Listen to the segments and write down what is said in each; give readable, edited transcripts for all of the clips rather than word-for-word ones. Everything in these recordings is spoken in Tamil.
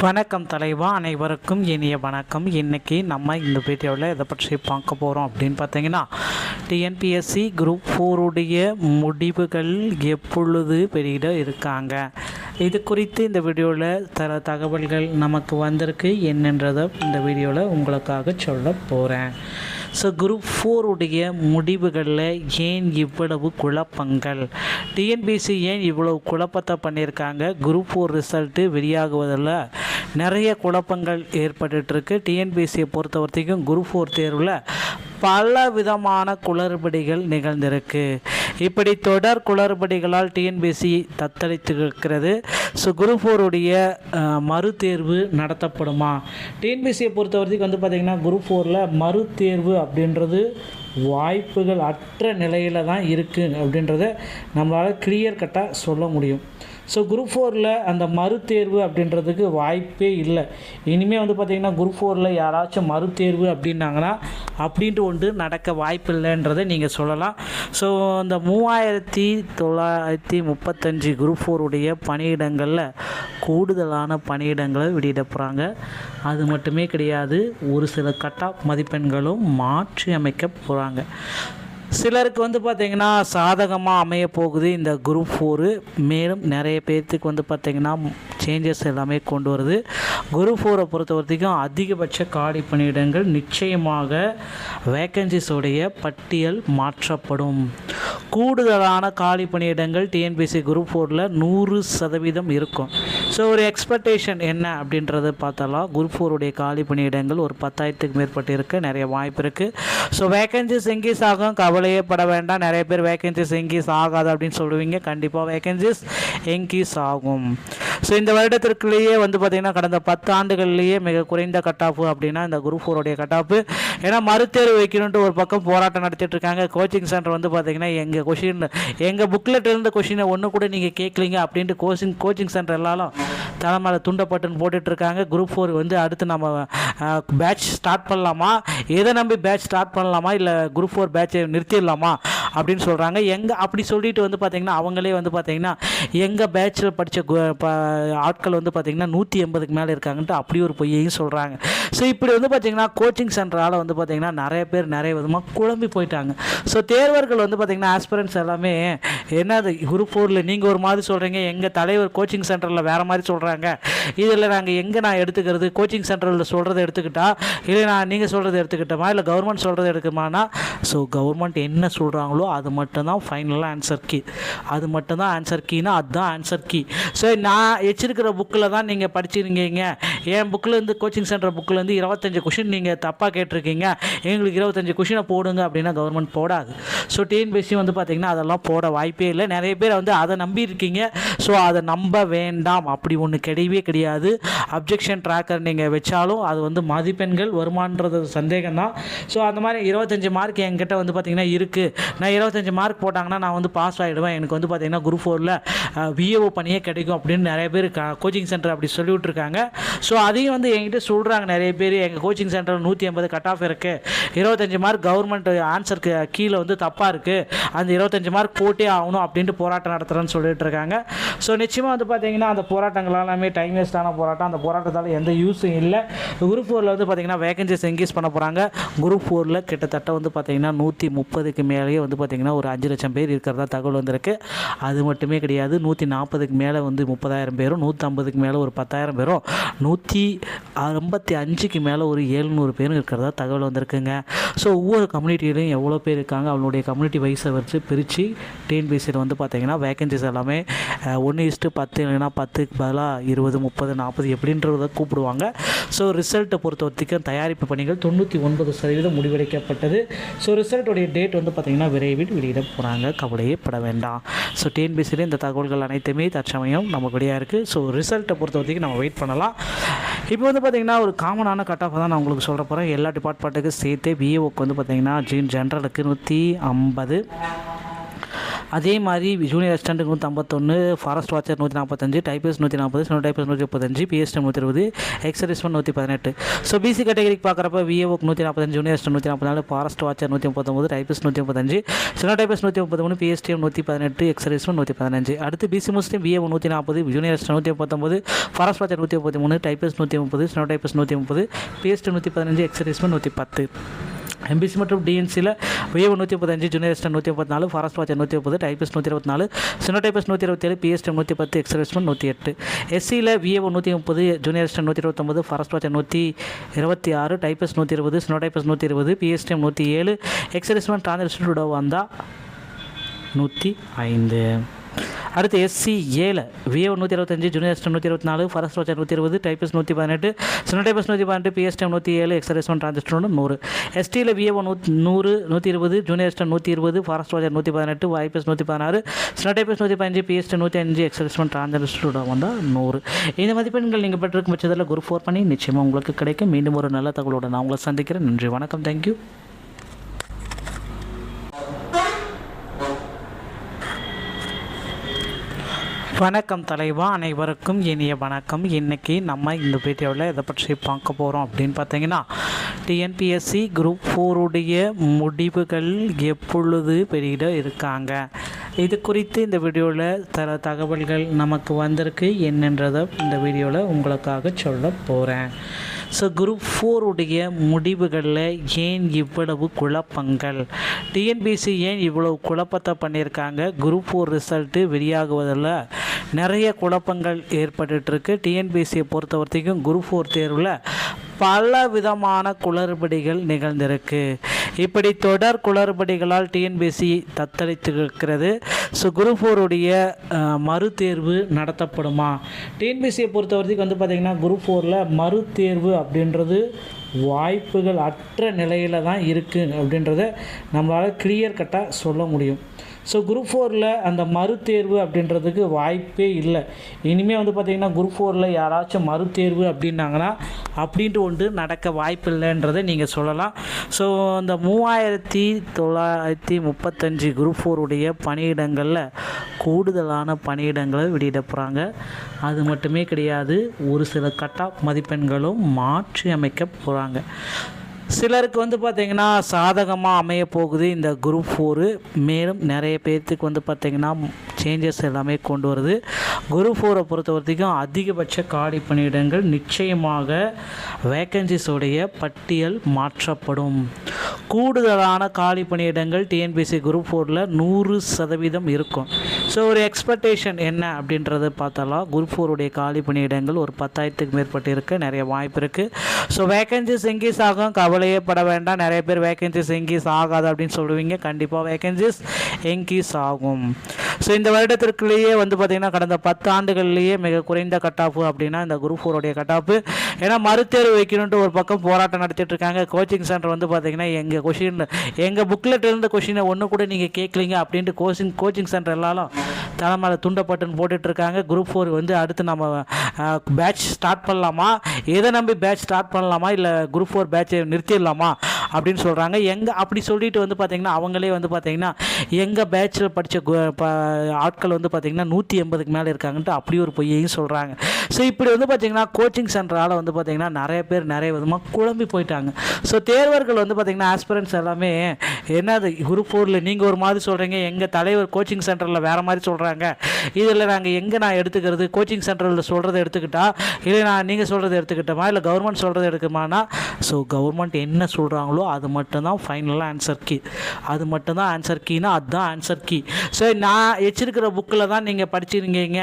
வணக்கம் தலைவா, அனைவருக்கும் இனிய வணக்கம். இன்றைக்கி நம்ம இந்த வீடியோவில் எதை பற்றி பார்க்க போகிறோம் அப்படின்னு பார்த்தீங்கன்னா, டிஎன்பிஎஸ்சி குரூப் 4உடைய முடிவுகள் எப்பொழுது வெளியிட இருக்காங்க, இது குறித்து இந்த வீடியோவில் தகவல்கள் நமக்கு வந்திருக்கு. என்னன்றதை இந்த வீடியோவில் உங்களுக்காக சொல்ல போகிறேன். ஸோ குரூப் 4உடைய முடிவுகளில் ஏன் இவ்வளவு குழப்பங்கள், டிஎன்பிஎஸ்சி ஏன் இவ்வளவு குழப்பத்தை பண்ணியிருக்காங்க, குரூப் 4 ரிசல்ட்டு வெளியாகுவதில் நிறைய குழப்பங்கள் ஏற்பட்டுருக்கு. டிஎன்பிஎஸ்சியை பொறுத்த வரைக்கும் குரூப் 4 தேர்வில் பல விதமான குளறுபடிகள் நிகழ்ந்திருக்கு. இப்படி தொடர் குளறுபடிகளால் டிஎன்பிஎஸ்சி தத்தளித்திருக்கிறது. ஸோ குரூப் 4உடைய மறுதேர்வு நடத்தப்படுமா? டிஎன்பிஎஸ்சியை பொறுத்த வரைக்கும் பார்த்திங்கன்னா குரூப் 4ல் மறுதேர்வு அப்படின்றது வாய்ப்புகள் அற்ற நிலையில் தான் இருக்குது அப்படின்றத நம்மளால் கிளியர் கட்டாக சொல்ல முடியும். ஸோ குரூப் 4ல் அந்த மறுதேர்வு அப்படின்றதுக்கு வாய்ப்பே இல்லை. இனிமேல் பார்த்திங்கன்னா குரூப் 4ல் யாராச்சும் மறுதேர்வு அப்படின்னாங்கன்னா அப்படின்ட்டு ஒன்று நடக்க வாய்ப்பு இல்லைன்றதை நீங்கள் சொல்லலாம். ஸோ இந்த 3935 குரூப் 4உடைய பணியிடங்களில் கூடுதலான பணியிடங்களை வெளியிட போகிறாங்க. அது மட்டுமே கிடையாது, ஒரு சில கட் ஆஃப் மதிப்பெண்களும் மாற்றி அமைக்க போகிறாங்க. சிலருக்கு பார்த்திங்கன்னா சாதகமாக அமைய போகுது இந்த குரூப் 4. மேலும் நிறைய பேர்த்துக்கு பார்த்திங்கன்னா சேஞ்சஸ் எல்லாமே கொண்டு வருது. குரூப் 4ஐ பொறுத்த வரைக்கும் அதிகபட்ச காலி பணியிடங்கள் நிச்சயமாக வேக்கன்சிஸோடைய பட்டியல் மாற்றப்படும். கூடுதலான காலி பணியிடங்கள் டிஎன்பிஎஸ்சி குரூப் 4ல் 100% இருக்கும். ஸோ ஒரு எக்ஸ்பெக்டேஷன் என்ன அப்படின்றத பார்த்தாலாம், குரூப் 4உடைய காலி பணியிடங்கள் ஒரு 10,000க்கு மேற்பட்டு இருக்க நிறைய வாய்ப்பு இருக்குது. ஸோ வேக்கன்சிஸ் எங்கேஸ் ஆகும், கவலையே பட வேண்டாம். நிறைய பேர் வேக்கன்சிஸ் எங்கேஸ் ஆகாது அப்படின்னு சொல்லுவீங்க. கண்டிப்பாக வேக்கன்சிஸ் எங்கேஸ் ஆகும். ஸோ இந்த வருடத்திற்குள்ளேயே பார்த்திங்கன்னா கடந்த 10 ஆண்டுகள்லேயே மிக குறைந்த கட் ஆஃப் அப்படின்னா இந்த குரூப் 4உடைய கட் ஆஃப். ஏன்னா மறுதேர்வு வைக்கணுன்ட்டு ஒரு பக்கம் போராட்டம் நடத்திட்டு இருக்காங்க. கோச்சிங் சென்டர் பார்த்திங்கன்னா எங்கள் புக்லெட் இருந்த கொஷினை ஒன்று கூட நீங்கள் கேட்கலீங்க அப்படின்ட்டு கோச்சிங் சென்டர் எல்லாரும் தலைமையில துண்டப்பட்டுன்னு போட்டுட்ருக்காங்க. குரூப் 4 அடுத்து நம்ம பேட்ச் ஸ்டார்ட் பண்ணலாமா, எதை நம்பி பேட்ச் ஸ்டார்ட் பண்ணலாமா, இல்லை குரூப் 4 பேட்சை நிறுத்திடலாமா அப்படின்னு சொல்கிறாங்க. அப்படி சொல்லிட்டு பார்த்திங்கன்னா அவங்களே பார்த்திங்கன்னா எங்கள் பேட்சில் படித்த ஆட்கள் பார்த்திங்கன்னா 180க்கு மேலே இருக்காங்கன்ட்டு அப்படி ஒரு பொய்யையும் சொல்கிறாங்க. ஸோ இப்படி பார்த்திங்கன்னா கோச்சிங் சென்டரால் பார்த்திங்கன்னா நிறைய பேர் நிறைய விதமாக குழம்பி போயிட்டாங்க. ஸோ தேர்வர்கள் பார்த்திங்கன்னா ஆஸ்பிரன்ஸ் எல்லாமே என்னது குரூப் 4ல் நீங்கள் ஒரு மாதிரி சொல்கிறீங்க, எங்கள் தலைவர் கோச்சிங் சென்டரில் வேறு மாதிரி சொல்கிறாங்க, இதில் நாங்கள் எங்கே நான் எடுத்துக்கிறது, கோச்சிங் சென்டரில் சொல்கிறத எடுத்துக்கிட்டா இல்லை நீங்கள் சொல்கிறத எடுத்துக்கிட்டோமா, இல்லை கவர்மெண்ட் சொல்கிறத எடுக்குமானா? ஸோ கவர்மெண்ட் என்ன சொல்கிறாங்களோ அது மட்டும்தான் ஃபைனலாக ஆன்சர் கீ. அது மட்டும்தான் ஆன்சர் கீனா அதுதான் ஆன்சர் கீ. ஸோ நான் வச்சிருக்கிற புக்கில் தான் நீங்கள் படிச்சிருக்கீங்க. என் புக்கில் கோச்சிங் சென்டர் புக்கில் 25 கொஷின் நீங்கள் தப்பாக கேட்டிருக்கீங்க, எங்களுக்கு 25 கொஷினை போடுங்க அப்படின்னா கவர்மெண்ட் போடாது. ஸோ டிஎன்பிஎஸ்சி பார்த்திங்கன்னா அதெல்லாம் போட வாய்ப்பே இல்லை. நிறைய பேர் அதை நம்பி இருக்கீங்க. ஸோ அதை நம்ப வேண்டாம். அப்படி ஒன்று கிடையவே கிடையாது. அப்ஜெக்ஷன் ட்ராக்கர் நீங்கள் வச்சாலும் அது மதிப்பெண்கள் வருமானது சந்தேகம் தான். ஸோ அந்த மாதிரி 25 மார்க் என்கிட்ட பார்த்திங்கன்னா இருக்குது. நான் 25 மார்க் போட்டாங்கன்னா நான் பாஸ் ஆகிடுவேன், எனக்கு பார்த்திங்கன்னா குரூப் 4ல் விஏஓ பணியே கிடைக்கும் அப்படின்னு நிறைய பேர் கோச்சிங் சென்டர் அப்படி சொல்லிவிட்ருக்காங்க. ஸோ அதையும் என்கிட்ட சொல்கிறாங்க நிறைய பேர், எங்கள் கோச்சிங் சென்டர் 180 கட் ஆஃப் இருக்குது, 25 மார்க் கவர்மெண்ட் ஆன்சருக்கு கீழே தப்பாக இருக்குது, அந்த 25 மார்க் போட்டே ஆகணும் அப்படின்ட்டு போராட்டம் நடத்துகிறேன்னு சொல்லிட்டு இருக்காங்க. ஸோ நிச்சயமாக பார்த்திங்கன்னா அந்த போராட்டங்கள் எல்லாமே டைம் வேஸ்டான போராட்டம். அந்த போராட்டத்தால் எந்த யூஸும் இல்லை. குரூப் 4ல் பார்த்திங்கன்னா வேகன்சிஸ் என்கேஜ் பண்ண போகிறாங்க. குரூப் 4ல் கிட்டத்தட்ட பார்த்திங்கன்னா 130க்கு மேலேயே பார்த்திங்கன்னா ஒரு 5 லட்சம் பேர் இருக்கிறதா தகவல் வந்திருக்கு. அது மட்டுமே கிடையாது, 140க்கு மேலே 30,000 பேரும், 150க்கு மேலே ஒரு 10,000 பேரும், 155க்கு மேலே ஒரு 700 பேரும் இருக்கிறதா தகவல் வந்திருக்குங்க. ஸோ ஒவ்வொரு கம்யூனிட்டியிலையும் எவ்வளோ பேர் இருக்காங்க அவங்களுடைய கம்யூனிட்டி வைஸை வச்சு பிரித்து டிஎன்பிஎஸ்சியில் பார்த்திங்கன்னா வேகன்சிஸ் எல்லாமே 1:10 இல்லைன்னா 10க்கு பதிலாக 20, 30, 40 எப்படின்றத கூப்பிடுவாங்க. ஸோ ரிசல்ட்டை பொறுத்த வரைக்கும் தயாரிப்பு பணிகள் 99% முடிவடைக்கப்பட்டது. ஸோ ரிசல்ட்டுடைய டேட் பார்த்திங்கன்னா விரைவில் வெளியிட போகிறாங்க, கவலையே பட வேண்டாம். ஸோ டிஎன்பிஎஸ்சியில் இந்த தகவல்கள் அனைத்துமே தற்சமயம் நமக்குடையாக இருக்குது. ஸோ ரிசல்ட்டை பொறுத்த வரைக்கும் நம்ம வெயிட் பண்ணலாம். இப்போ பார்த்திங்கன்னா ஒரு காமனான கட் ஆஃப் தான் நான் உங்களுக்கு சொல்ல போகிறேன். எல்லா டிபார்ட்மெண்ட்டுக்கும் சேர்த்து பிஏஓக்கு பார்த்திங்கன்னா ஜென்ரலுக்கு 150, அதே மாதிரி junior assistant 151, forest watcher 145, typist 140, steno typist 135, PSTM 120, ex serviceman 118. So BC கேட்டகரிக்கு பார்க்குறப்ப விஏஓக்கு 145, junior assistant 144, forest watcher 139, typist 135, steno typist 133, PSTM 118, ex serviceman 115. அடுத்து பிசி முஸ்லீம் VAO 140, junior assistant 119, forest watcher 133, typist 130, steno typist 130, PSTM 115, ex serviceman 110. MBC மற்றும் டிஎன்சியில் VAO 135, junior assistant 134, forest watcher 130, typist 124, steno typist 127, PSTM 110, ex serviceman 108. எஸ்சியில் VAO 130, junior assistant 129, forest watcher 126, typist 120, steno typist 120, PSTM 107, ex serviceman டிரான்ஸ்லேட்டரோட வந்தால் 105. அடுத்து SC 7 VAO 125, junior assistant 124, forest watcher 120, typist 118, steno typist 118, PSTM 107, ex serviceman டிரான்ஸ்லேட்டரோட 100. எஸ்டியில் VAO 100, 120, junior assistant 120, forest watcher 118, IPS 116, steno typist 115, PSTM 105, ex serviceman டிரான்ஸ்லேட்டரோட வந்தால் 100. இந்த மதிப்பெண்கள் நீங்கள் பெற்றிருக்கும் பட்சத்தில் குரூப் 4 பண்ணி நிச்சயமாக உங்களுக்கு கிடைக்கும். மீண்டும் ஒரு நல்ல தகவலோடு நான் உங்களை சந்திக்கிறேன். நன்றி, வணக்கம், தேங்க்யூ. வணக்கம் தலைவா, அனைவருக்கும் இனிய வணக்கம். இன்றைக்கி நம்ம இந்த வீடியோவில் எதை பற்றி பார்க்க போகிறோம் அப்படின்னு பார்த்தீங்கன்னா, டிஎன்பிஎஸ்சி குரூப் 4உடைய முடிவுகள் எப்பொழுது வெளியிட இருக்காங்க, இது குறித்து இந்த வீடியோவில் தகவல்கள் நமக்கு வந்திருக்கு. என்னன்றதை இந்த வீடியோவில் உங்களுக்காக சொல்ல போகிறேன். ஸோ குரூப் 4உடைய முடிவுகளில் ஏன் இவ்வளவு குழப்பங்கள், டிஎன்பிஎஸ்சி ஏன் இவ்வளவு குழப்பத்தை பண்ணியிருக்காங்க, குரூப் 4 ரிசல்ட்டு வெளியாகுவதில் நிறைய குழப்பங்கள் ஏற்பட்டுருக்கு. டிஎன்பிஎஸ்சியை பொறுத்த வரைக்கும் குரூப் 4 தேர்வில் பல விதமான குளறுபடிகள் நிகழ்ந்திருக்கு. இப்படி தொடர் குளறுபடிகளால் டிஎன்பிஎஸ்சி தத்தளித்திருக்கிறது. ஸோ குரூப் 4உடைய மறுதேர்வு நடத்தப்படுமா? டிஎன்பிஎஸ்சியை பொறுத்த வரைக்கும் வந்து பார்த்திங்கன்னா குரூப் 4ல் மறுதேர்வு அப்படின்றது வாய்ப்புகள் அற்ற நிலையில் தான் இருக்குது அப்படின்றத நம்மளால் கிளியர் கட்டாக சொல்ல முடியும். ஸோ குரூப் 4ல் அந்த மறுதேர்வு அப்படின்றதுக்கு வாய்ப்பே இல்லை. இனிமேல் வந்து பார்த்திங்கன்னா குரூப் 4ல் யாராச்சும் மறுதேர்வு அப்படின்னாங்கன்னா அப்படின்ட்டு ஒன்று நடக்க வாய்ப்பு இல்லைன்றதை நீங்கள் சொல்லலாம். ஸோ அந்த 3935 குரூப் 4உடைய பணியிடங்களில் கூடுதலான பணியிடங்களை வெளியிட போகிறாங்க. அது மட்டுமே கிடையாது, ஒரு சில கட் ஆஃப் மதிப்பெண்களும் மாற்றி அமைக்க போகிறாங்க. சிலருக்கு வந்து பார்த்திங்கன்னா சாதகமாக அமைய போகுது இந்த குரூப் 4. மேலும் நிறைய பேர்த்துக்கு வந்து பார்த்திங்கன்னா சேஞ்சஸ் எல்லாமே கொண்டு வருது. குரூப் 4 பொறுத்த வரைக்கும் அதிகபட்ச காலி பணியிடங்கள் நிச்சயமாக வேக்கன்சிஸோடைய பட்டியல் மாற்றப்படும். கூடுதலான காலி பணியிடங்கள் டிஎன்பிஎஸ்சி குரூப் 4ல் 100% இருக்கும். ஸோ ஒரு எக்ஸ்பெக்டேஷன் என்ன அப்படின்றத பார்த்தாலாம், குரூப் 4உடைய காலி பணியிடங்கள் ஒரு 10,000க்கு மேற்பட்டு இருக்க நிறைய வாய்ப்பு இருக்குது. ஸோ வேக்கன்சிஸ் இன்க்ரீஸ் ஆகும், கவலையே பட வேண்டாம். நிறைய பேர் வேக்கன்சிஸ் இன்க்ரீஸ் ஆகாது அப்படின்னு சொல்லுவீங்க. கண்டிப்பாக வேக்கன்சிஸ் இன்க்ரீஸ் ஆகும். ஸோ இந்த வருடத்திற்குள்ளேயே வந்து பார்த்திங்கன்னா கடந்த 10 ஆண்டுகள்லேயே மிக குறைந்த கட் ஆஃப் அப்படின்னா இந்த குரூப் 4உடைய கட் ஆஃப். ஏன்னா மறுதேர்வு வைக்கணுன்ட்டு ஒரு பக்கம் போராட்டம் நடத்திட்டு இருக்காங்க. கோச்சிங் சென்டர் வந்து பார்த்திங்கன்னா எங்கள் புக்லெட் இருந்த கொஷினை ஒன்று கூட நீங்கள் கேட்கலீங்க அப்படின்ட்டு கோச்சிங் சென்டர் எல்லாரும் தலைமையில் துண்டப்பட்டுன்னு போட்டுட்ருக்காங்க. குரூப் 4 வந்து அடுத்து நம்ம பேட்ச் ஸ்டார்ட் பண்ணலாமா, எதை நம்பி பேட்ச் ஸ்டார்ட் பண்ணலாமா, இல்லை குரூப் 4 பேட்சை நிறுத்திடலாமா அப்படின்னு சொல்கிறாங்க. அப்படி சொல்லிட்டு வந்து பார்த்திங்கன்னா அவங்களே வந்து பார்த்திங்கன்னா எங்கள் பேட்சில் படித்த ஆட்கள் வந்து பார்த்திங்கன்னா 180க்கு மேலே இருக்காங்கன்ட்டு அப்படி ஒரு பொய்யையும் சொல்கிறாங்க. ஸோ இப்படி வந்து பார்த்திங்கன்னா கோச்சிங் சென்டரால் வந்து பார்த்திங்கன்னா நிறைய பேர் நிறைய விதமாக குழம்பி போயிட்டாங்க. ஸோ தேர்வர்கள் வந்து பார்த்திங்கன்னா ஆஸ்பிரன்ஸ் எல்லாமே என்னது குரூப் 4ல் நீங்கள் ஒரு மாதிரி சொல்கிறீங்க, எங்கள் தலைவர் கோச்சிங் சென்டரில் வேறு மாதிரி சொல்கிறாங்க, இதில் நாங்கள் நான் எடுத்துக்கிறது கோச்சிங் சென்டரில் சொல்கிறத எடுத்துக்கிட்டா இல்லை நீங்கள் சொல்கிறத எடுத்துக்கிட்டோமா இல்லை கவர்மெண்ட் சொல்கிறத எடுக்குமானா? ஸோ கவர்மெண்ட் என்ன சொல்கிறாங்களோ அது மட்டும்தான் ஃபைனலாக ஆன்சர் கீ. அது மட்டும்தான் ஆன்சர் கீனா அதுதான் ஆன்சர் கீ. ஸோ நான் வச்சிருக்கிற புக்கில் தான் நீங்கள் படிச்சிருக்கீங்க.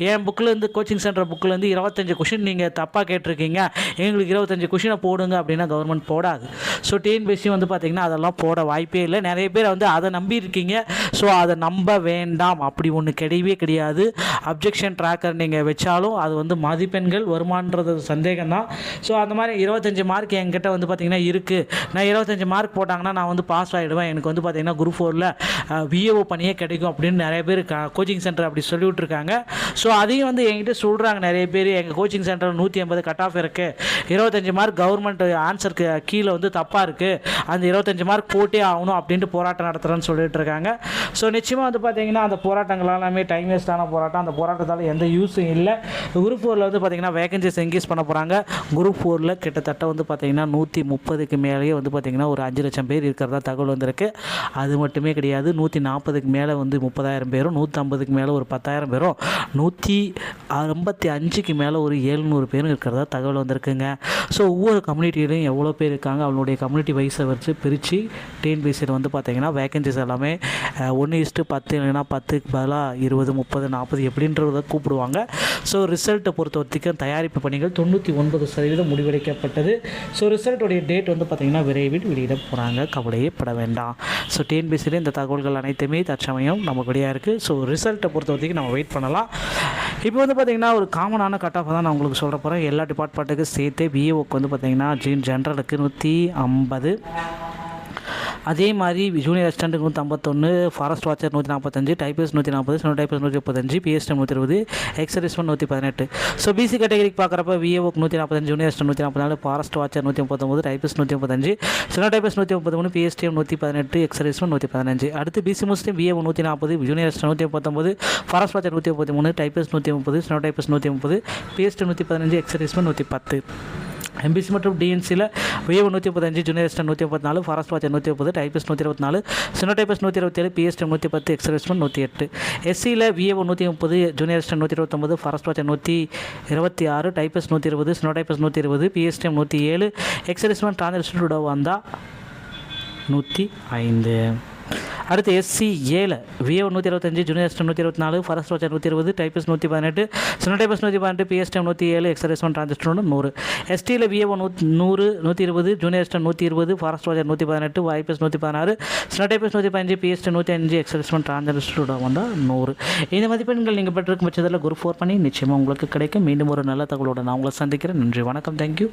என் புக்கிலேருந்து கோச்சிங் சென்டர் புக்கிலேருந்து 25 கொஷின் நீங்கள் தப்பாக கேட்டிருக்கீங்க, எங்களுக்கு 25 கொஷினை போடுங்க அப்படின்னா கவர்மெண்ட் போடாது. ஸோ டிஎன்பிஎஸ்சி வந்து பார்த்திங்கன்னா அதெல்லாம் போட வாய்ப்பே இல்லை. நிறைய பேர் வந்து அதை நம்பி இருக்கீங்க. ஸோ அதை நம்ப வேண்டாம், அப்படி ஒன்று கிடையவே கிடையாது. அப்ஜெக்ஷன் ட்ராக்கர் நீங்கள் வச்சாலும் அது வந்து மதிப்பெண்கள் வருமானது சந்தேகம் தான். ஸோ அந்த மாதிரி 25 மார்க் என்கிட்ட வந்து பார்த்திங்கன்னா இருக்குது, நான் 25 மார்க் போட்டாங்கன்னா நான் வந்து பாஸ் ஆகிடுவேன், எனக்கு வந்து பார்த்திங்கன்னா குரூப் 4ல் விஏஓ பணியே கிடைக்கும் அப்படின்னு நிறைய பேர் கோச்சிங் சென்டர் அப்படி சொல்லிவிட்ருக்காங்க. ஸோ அதையும் வந்து என்கிட்ட சொல்கிறாங்க நிறைய பேர், எங்கள் கோச்சிங் சென்டர் 180 கட் ஆஃப் இருக்குது, 25 மார்க் கவர்மெண்ட் ஆன்சருக்கு கீழே வந்து தப்பாக இருக்குது, அந்த 25 மார்க் போட்டே ஆகணும் அப்படின்ட்டு போராட்டம் நடத்துகிறேன்னு சொல்லிட்டு இருக்காங்க. ஸோ நிச்சயமாக வந்து பார்த்திங்கன்னா அந்த போராட்டங்கள் எல்லாமே டைம் வேஸ்டான போராட்டம், அந்த போராட்டத்தால் எந்த யூஸும் இல்லை. குரூப் 4ல் வந்து பார்த்திங்கன்னா வேகன்சிஸ் என்கேஜ் பண்ண போகிறாங்க. குரூப் 4ல் கிட்டத்தட்ட வந்து பார்த்திங்கன்னா 130க்கு மேலேயே வந்து பார்த்திங்கன்னா ஒரு 5 லட்சம் பேர் இருக்கிறதா தகவல் வந்திருக்கு. அது மட்டுமே கிடையாது, 140க்கு மேலே வந்து 30,000 பேரும், 150க்கு மேலே ஒரு 10,000 பேரும், 155க்கு மேலே ஒரு 700 பேரும் இருக்கிறதா தகவல் வந்திருக்குங்க. ஸோ ஒவ்வொரு கம்யூனிட்டியிலையும் எவ்வளோ பேர் இருக்காங்க, அவங்களுடைய கம்யூனிட்டி வைஸை வச்சு பிரித்து டிஎன்பிஎஸ்சியில் வந்து பார்த்திங்கன்னா வேகன்சிஸ் எல்லாமே 1:10 இல்லைன்னா 10க்கு பதிலாக 20, 30, 40 எப்படின்றத கூப்பிடுவாங்க. ஸோ ரிசல்ட்டை பொறுத்த வரைக்கும் தயாரிப்பு பணிகள் 99% முடிவெடுக்கப்பட்டது. ஸோ ரிசல்ட்டுடைய டேட் வந்து பார்த்திங்கன்னா விரைவில் வெளியிட போகிறாங்க, கவலையே பட வேண்டாம். ஸோ டிஎன்பிஎஸ்சியில் இந்த தகவல்கள் அனைத்துமே தற்சமயம் நமக்கு வெளியாக இருக்குது. ஸோ ரிசல்ட்டை பொறுத்த வரைக்கும் நம்ம வெயிட் பண்ணலாம். இப்போ வந்து பார்த்திங்கன்னா ஒரு காமனான கட் ஆஃப் தான் நான் உங்களுக்கு சொல்ல போகிறேன். எல்லா டிபார்ட்மெண்ட்டுக்கு சேர்த்து பிஏஓக்கு வந்து பார்த்திங்கன்னா ஜென்ரலுக்கு 150, அதே மாதிரி ஜூனியர் அசிஸ்டண்ட்டுக்கு 151, forest watcher 145, typist 140, steno typist 135, PSTM 120, ex serviceman 118. So BC கேட்டகரிக்கு பார்க்குறப்ப விஏஓக்கு 145, junior assistant 144, forest watcher 139, typist 135, steno typist 133, PSTM 118, ex serviceman 115. அடுத்து பிசி முஸ்லீம் VAO 140, junior assistant 119, forest watcher 133, typist 130, steno typist 130, PSTM 115, ex serviceman 110. MBC மற்றும் டிஎன்சியில் VAO 135, junior assistant 134, forest watcher 130, typist 124, steno typist 127, PSTM 110, ex serviceman 108. எஸ்சியில் VAO 130, junior assistant 129, forest watcher 126, typist 120, steno typist 120, PSTM 107, ex serviceman translator வந்தால் 105. அடுத்து SC 7 VAO 125, junior assistant 124, forest watcher 120, typist 118, steno typist 118, PSTM 107, ex serviceman translator 100. எஸ்டியில் VAO 100, 120, junior assistant 120, forest watcher 118, IPS 116, steno typist 115, PSTM 105, ex serviceman translator வந்தால் 100. இந்த மதிப்பெண்கள் நீங்கள் பெற்றிருக்கும் பட்சத்தில் குரூப் 4 பண்ணி நிச்சயமாக உங்களுக்கு கிடைக்கும். மீண்டும் ஒரு நல்ல தகவலோடு நான் உங்களை சந்திக்கிறேன். நன்றி, வணக்கம், தேங்க்யூ.